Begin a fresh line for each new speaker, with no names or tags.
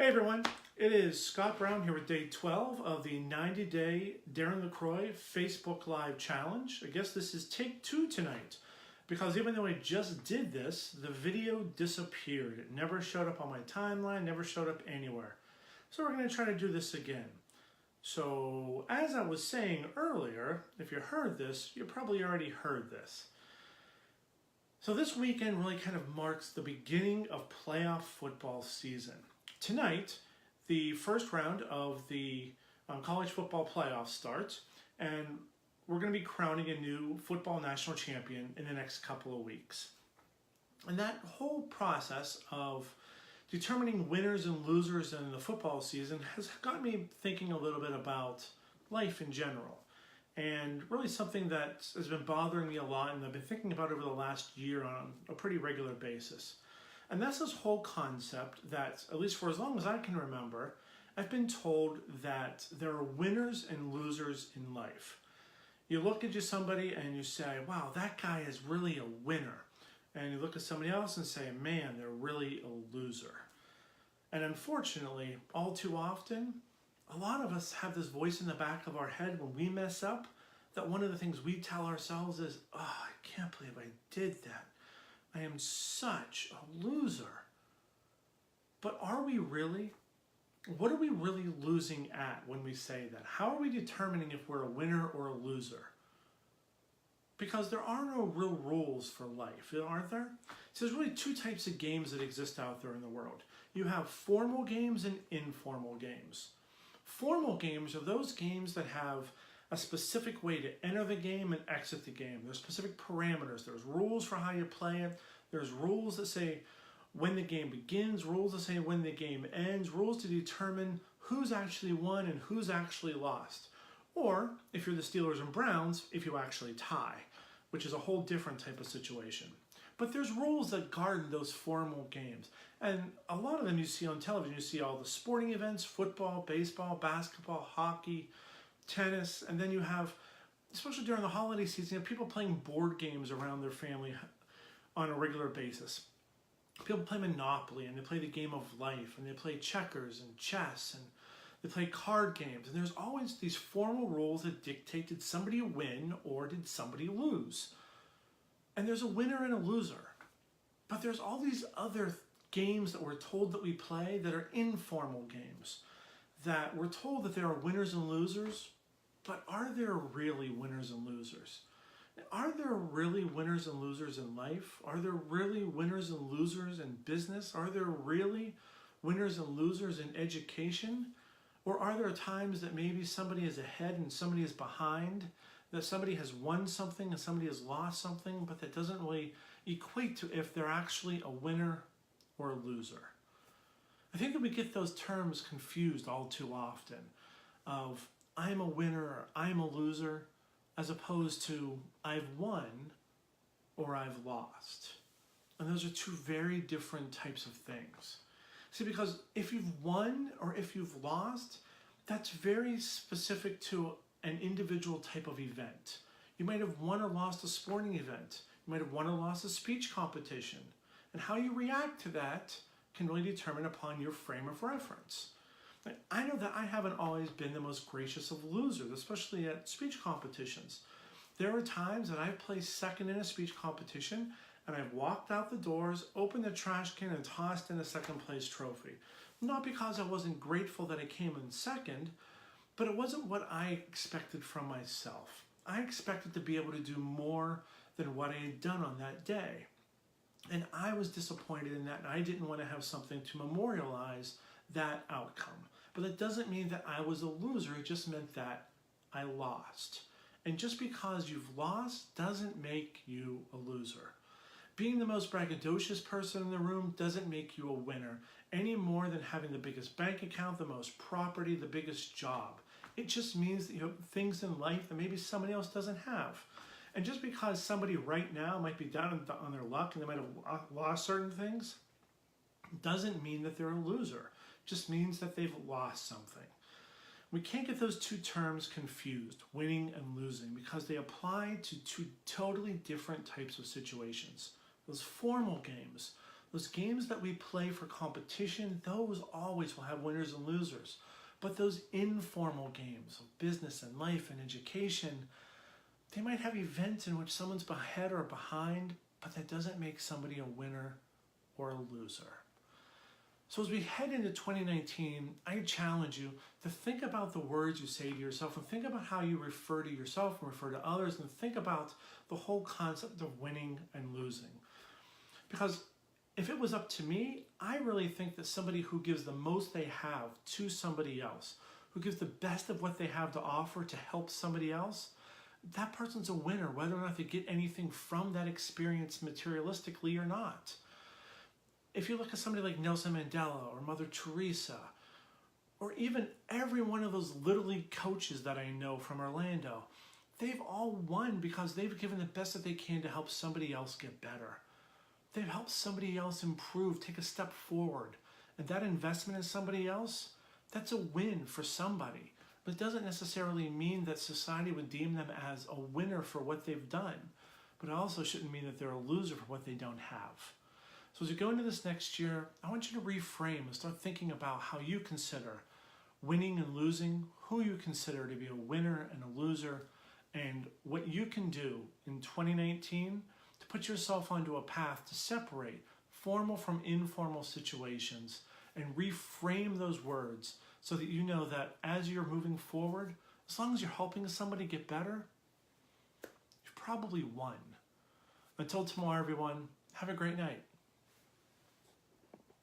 Hey everyone, it is Scott Brown here with day 12 of the 90-day Darren LaCroix Facebook Live Challenge. I guess this is take 2 tonight because even though I just did this, the video disappeared. It never showed up on my timeline, never showed up anywhere. So we're going to try to do this again. So as I was saying earlier, if you heard this, you probably already heard this. So this weekend really kind of marks the beginning of playoff football season. Tonight, the first round of the college football playoffs starts, and we're going to be crowning a new football national champion in the next couple of weeks. And that whole process of determining winners and losers in the football season has got me thinking a little bit about life in general. And really something that has been bothering me a lot and I've been thinking about over the last year on a pretty regular basis. And that's this whole concept that, at least for as long as I can remember, I've been told that there are winners and losers in life. You look at somebody and you say, wow, that guy is really a winner. And you look at somebody else and say, man, they're really a loser. And unfortunately, all too often, a lot of us have this voice in the back of our head when we mess up, that one of the things we tell ourselves is, oh, I can't believe I did that. I am such a loser. But are we really? What are we really losing at when we say that? How are we determining if we're a winner or a loser? Because there are no real rules for life, aren't there? So there's really two types of games that exist out there in the world. You have formal games and informal games. Formal games are those games that have a specific way to enter the game and exit the game. There's specific parameters. There's rules for how you play it. There's rules that say when the game begins, rules that say when the game ends, rules to determine who's actually won and who's actually lost. Or, if you're the Steelers and Browns, if you actually tie, which is a whole different type of situation. But there's rules that guard those formal games. And a lot of them you see on television. You see all the sporting events, football, baseball, basketball, hockey, tennis, and then you have, especially during the holiday season, you have people playing board games around their family on a regular basis. People play Monopoly, and they play the game of life, and they play checkers and chess, and they play card games. And there's always these formal rules that dictate, did somebody win or did somebody lose? And there's a winner and a loser. But there's all these other games that we're told that we play that are informal games, that we're told that there are winners and losers, but are there really winners and losers? Are there really winners and losers in life? Are there really winners and losers in business? Are there really winners and losers in education? Or are there times that maybe somebody is ahead and somebody is behind, that somebody has won something and somebody has lost something, but that doesn't really equate to if they're actually a winner or a loser? I think that we get those terms confused all too often of I'm a winner or I'm a loser, as opposed to I've won or I've lost. And those are two very different types of things. See, because if you've won or if you've lost, that's very specific to an individual type of event. You might have won or lost a sporting event. You might have won or lost a speech competition. And how you react to that can really determine upon your frame of reference. I know that I haven't always been the most gracious of losers, especially at speech competitions. There are times that I've placed second in a speech competition and I've walked out the doors, opened the trash can, and tossed in a second place trophy. Not because I wasn't grateful that I came in second, but it wasn't what I expected from myself. I expected to be able to do more than what I had done on that day. And I was disappointed in that, and I didn't want to have something to memorialize that outcome. But that doesn't mean that I was a loser, it just meant that I lost. And just because you've lost doesn't make you a loser. Being the most braggadocious person in the room doesn't make you a winner, any more than having the biggest bank account, the most property, the biggest job. It just means that you have things in life that maybe somebody else doesn't have. And just because somebody right now might be down on their luck and they might have lost certain things, doesn't mean that they're a loser. It just means that they've lost something. We can't get those two terms confused, winning and losing, because they apply to two totally different types of situations. Those formal games, Those games that we play for competition, those always will have winners and losers. But those informal games of business and life and education, they might have events in which someone's ahead or behind, but that doesn't make somebody a winner or a loser. So as we head into 2019, I challenge you to think about the words you say to yourself and think about how you refer to yourself and refer to others and think about the whole concept of winning and losing. Because if it was up to me, I really think that somebody who gives the most they have to somebody else, who gives the best of what they have to offer to help somebody else, that person's a winner, whether or not they get anything from that experience materialistically or not. If you look at somebody like Nelson Mandela or Mother Teresa, or even every one of those Little League coaches that I know from Orlando, they've all won because they've given the best that they can to help somebody else get better. They've helped somebody else improve, take a step forward. And that investment in somebody else, that's a win for somebody. But it doesn't necessarily mean that society would deem them as a winner for what they've done. But it also shouldn't mean that they're a loser for what they don't have. So as you go into this next year, I want you to reframe and start thinking about how you consider winning and losing, who you consider to be a winner and a loser, and what you can do in 2019 to put yourself onto a path to separate formal from informal situations and reframe those words so that you know that as you're moving forward, as long as you're helping somebody get better, you've probably won. Until tomorrow, everyone, have a great night.